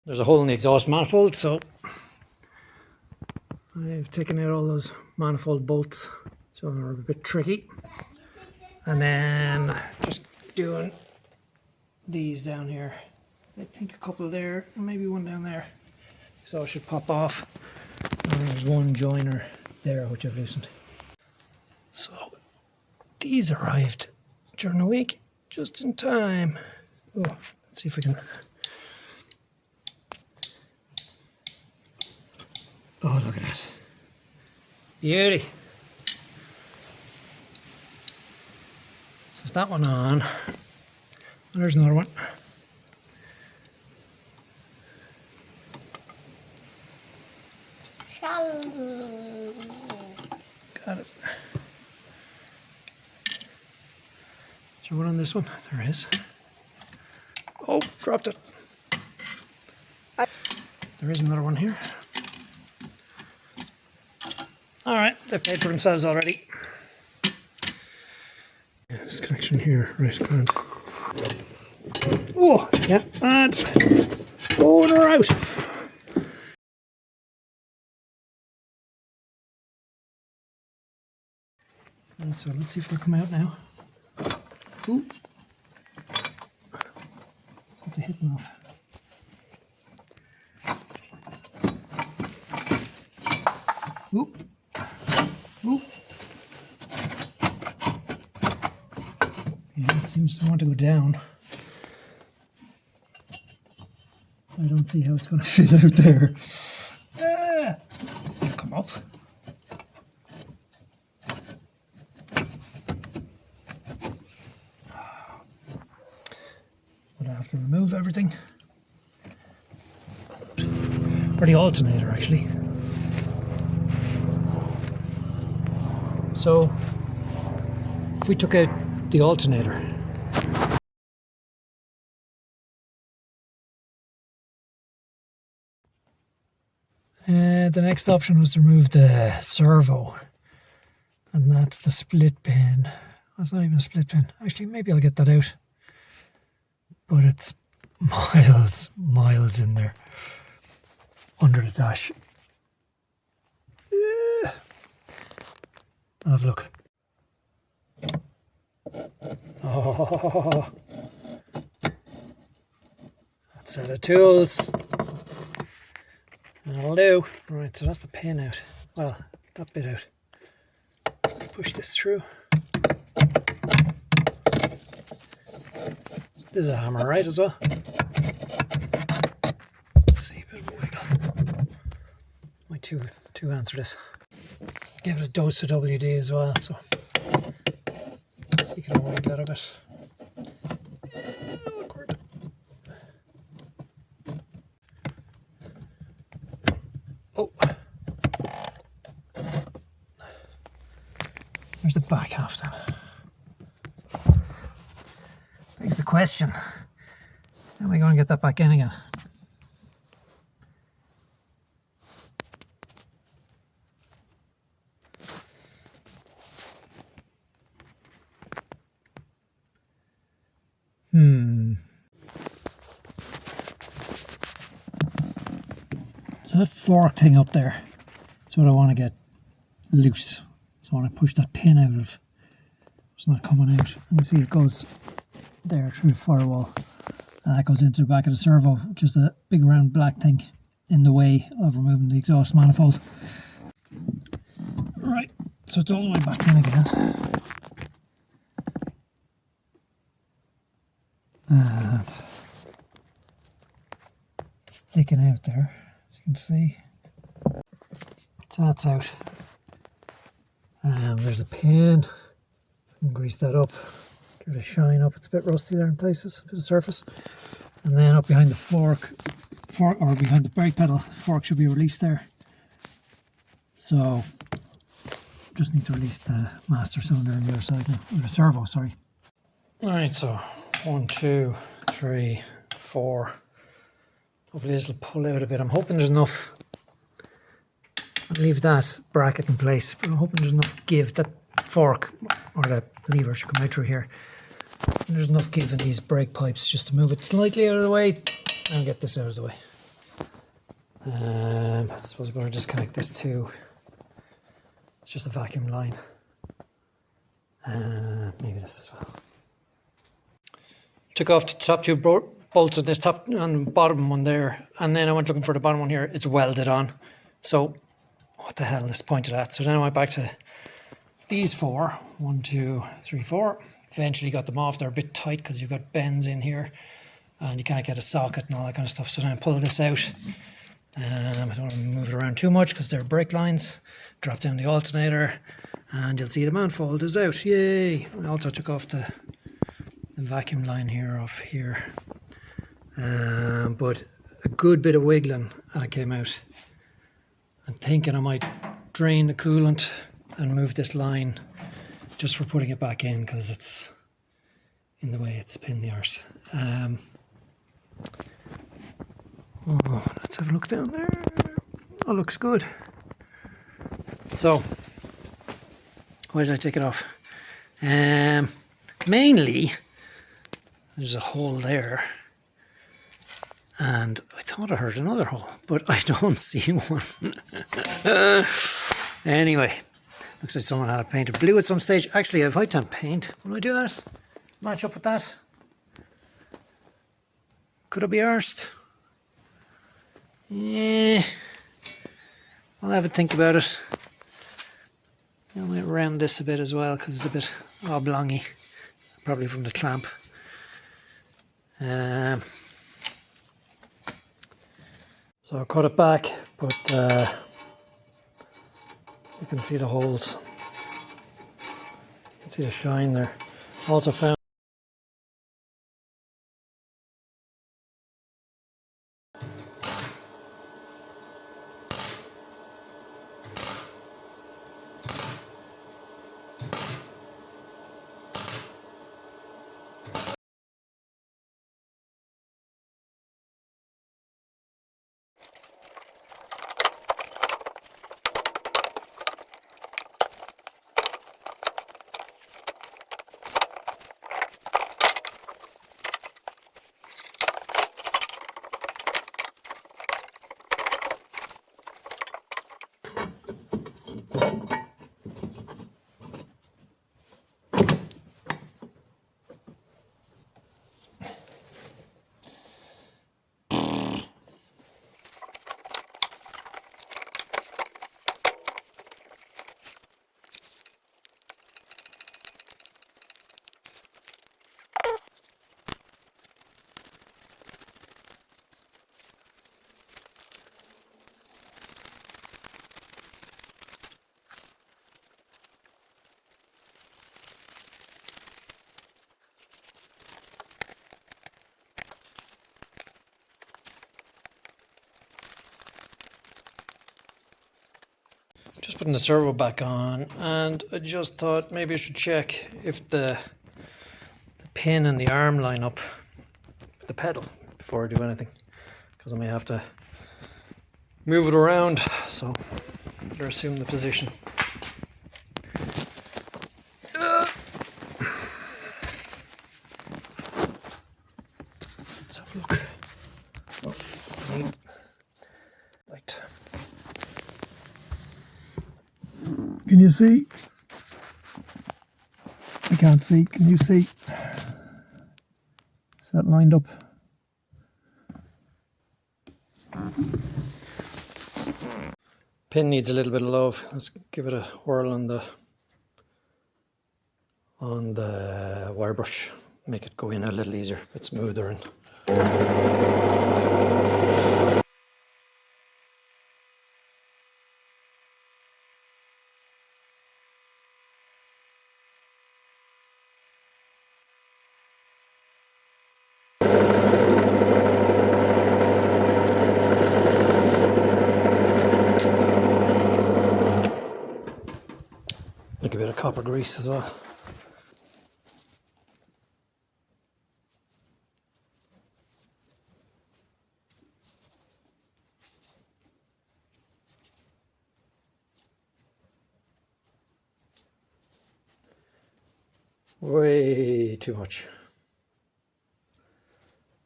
There's a hole in the exhaust manifold, so I've taken out all those manifold bolts, so they're a bit tricky. And then just doing these down here. I think a couple there, and maybe one down there. So it should pop off. And there's one joiner there which I've loosened. So these arrived during the week, just in time. Oh, let's see if we can. Oh, look at that. Beauty. So there's that one on. And there's another one. Got it. Is there one on this one? There is. Oh, dropped it. There is another one here. Alright, they've paid for themselves already. Yeah, this connection here, right, grand. Oh, yeah, and oh, they're out. Right, so let's see if they'll come out now. Ooh. What's it hitting off? Ooh. Ooh. Yeah, it seems to want to go down. I don't see how it's going to fit out there. It'll come up. But I have to remove everything. Or the alternator, actually. So, if we took out the alternator, the next option was to remove the servo, and that's the split pin. That's not even a split pin. Actually, maybe I'll get that out, but it's miles in there under the dash. I'll have a look. Oh, that's a set of tools. That'll do. Right, so that's the pin out. Well, that bit out. Push this through. This is a hammer, right, as well? Let's see, a bit of a wiggle. My two hands for this. Give it a dose of WD as well, so you can wiggle that a bit. Awkward. Oh. Where's the back half then? Begs the question. How am I going to get that back in again? So that fork thing up there, that's what I want to get loose. So I want to push that pin out of. It's not coming out. And you see it goes there through the firewall. And that goes into the back of the servo, which is the big round black thing in the way of removing the exhaust manifold. Right, so it's all the way back in again. And it's sticking out there, as you can see. So that's out. There's a pin. Grease that up. Give it a shine up. It's a bit rusty there in places, a bit of surface. And then up behind the fork, or behind the brake pedal, the fork should be released there. So just need to release the master cylinder on the other side now, or the servo, sorry. Alright, so 1, 2, 3, 4. Hopefully this will pull out a bit. I'm hoping there's enough. I'll leave that bracket in place, but I'm hoping there's enough give. That fork or the lever should come out through here. And there's enough give in these brake pipes just to move it slightly out of the way and get this out of the way. I suppose we better disconnect this too. It's just a vacuum line. Maybe this as well. Took off the top two bolts on this top and bottom one there, and then I went looking for the bottom one here. It's welded on. So what the hell is pointed at? So then I went back to these four. 1, 2, 3, 4. Eventually got them off. They're a bit tight because you've got bends in here and you can't get a socket and all that kind of stuff. So then I pulled this out. I don't want to move it around too much because they're brake lines. Drop down the alternator and you'll see the manifold is out. Yay! I also took off the vacuum line here off here. But a good bit of wiggling and it came out. I'm thinking I might drain the coolant and move this line just for putting it back in because it's in the way. It's a pain in the arse. Let's have a look down there. Oh, looks good. So, why did I take it off? Mainly, there's a hole there. And I thought I heard another hole, but I don't see one. Anyway, looks like someone had it painted blue at some stage. Actually, if I don't paint, will I do that? Match up with that? Could I be arsed? Yeah, I'll have a think about it. I might round this a bit as well because it's a bit oblongy, probably from the clamp. So I cut it back, but you can see the holes. You can see the shine there. Also found just putting the servo back on, and I just thought maybe I should check if the pin and the arm line up with the pedal before I do anything, because I may have to move it around, so better assume the position. Let's have a look. Oh, light. Can you see? I can't see. Can you see? Is that lined up? Pin needs a little bit of love. Let's give it a whirl on the wire brush. Make it go in a little easier, a bit smoother. And like a bit of copper grease as well. Way too much.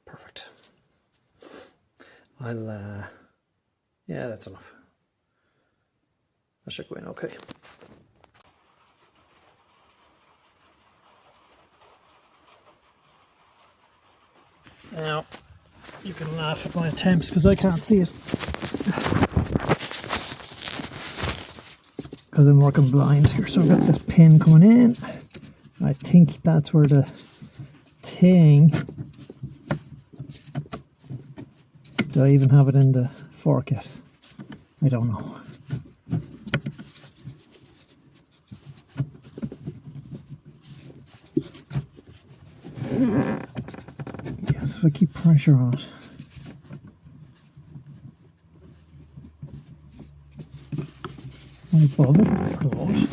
Perfect. I'll Yeah, that's enough. That should go in okay. Now, you can laugh at my attempts because I can't see it. Because I'm working blind here. So I've got this pin coming in. I think that's where the thing... Do I even have it in the fork yet? I don't know. Yes, if I keep pressure on it. Am I above it or below it?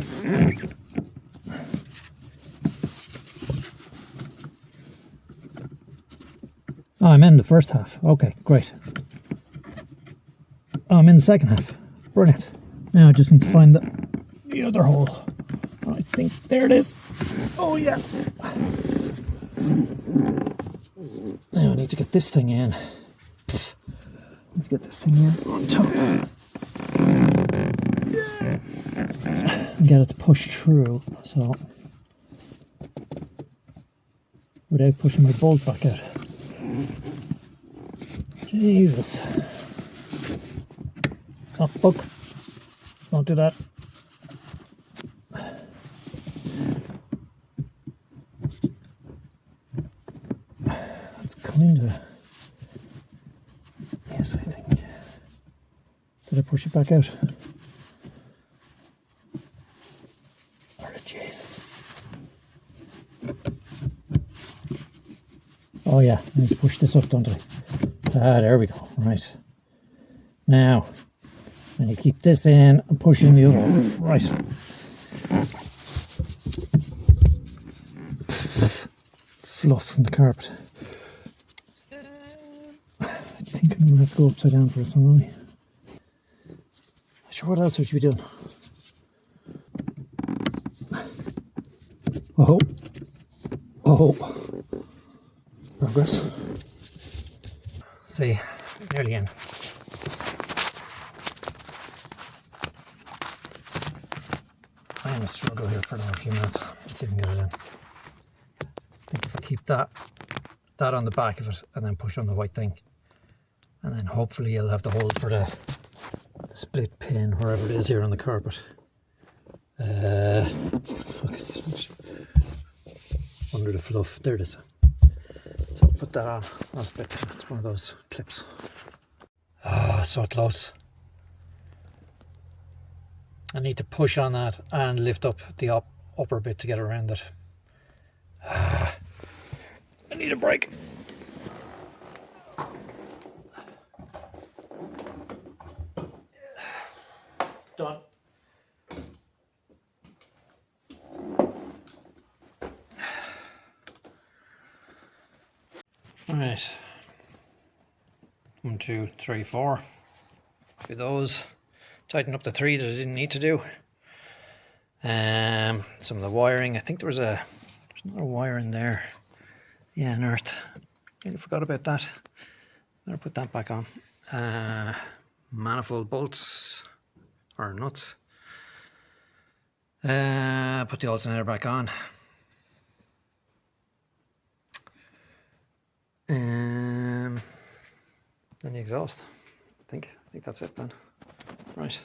Oh, I'm in the first half. Okay, great. Oh, I'm in the second half. Brilliant. Now I just need to find the other hole. I think there it is. Oh yeah. Now I need to get this thing in. Need to get this thing in on top. And get it to push through. So without pushing my bolt back out. Jesus. Oh, look. Don't do that. That's kind of... Yes, I think. Did I push it back out? Oh, Jesus. Oh yeah, I need to push this up, don't I? Ah, there we go. Right. Now, I need to keep this in and push in the other one. Right. Fluff from the carpet. I think I'm going to have to go upside down for this one, only. Sure, what else would you be doing? Oh. Oh. Progress. See, it's nearly in. I'm going to struggle here for another few minutes. Let's see if we can get it in. I think if I keep that on the back of it and then push on the white thing, and then hopefully you'll have to hold for the split pin wherever it is here on the carpet. Look, it's under the fluff. There it is. So put that on. That's split pin. It's one of those clips. Oh, so close. I need to push on that and lift up the upper bit to get around it. I need a break. Done. Right. 1, 2, 3, 4. Do those. Tighten up the 3 that I didn't need to do. Some of the wiring. I think there's another wire in there. Yeah, an earth. I forgot about that. Better put that back on. Manifold bolts or nuts. Put the alternator back on. Then the exhaust. I think that's it then. Right.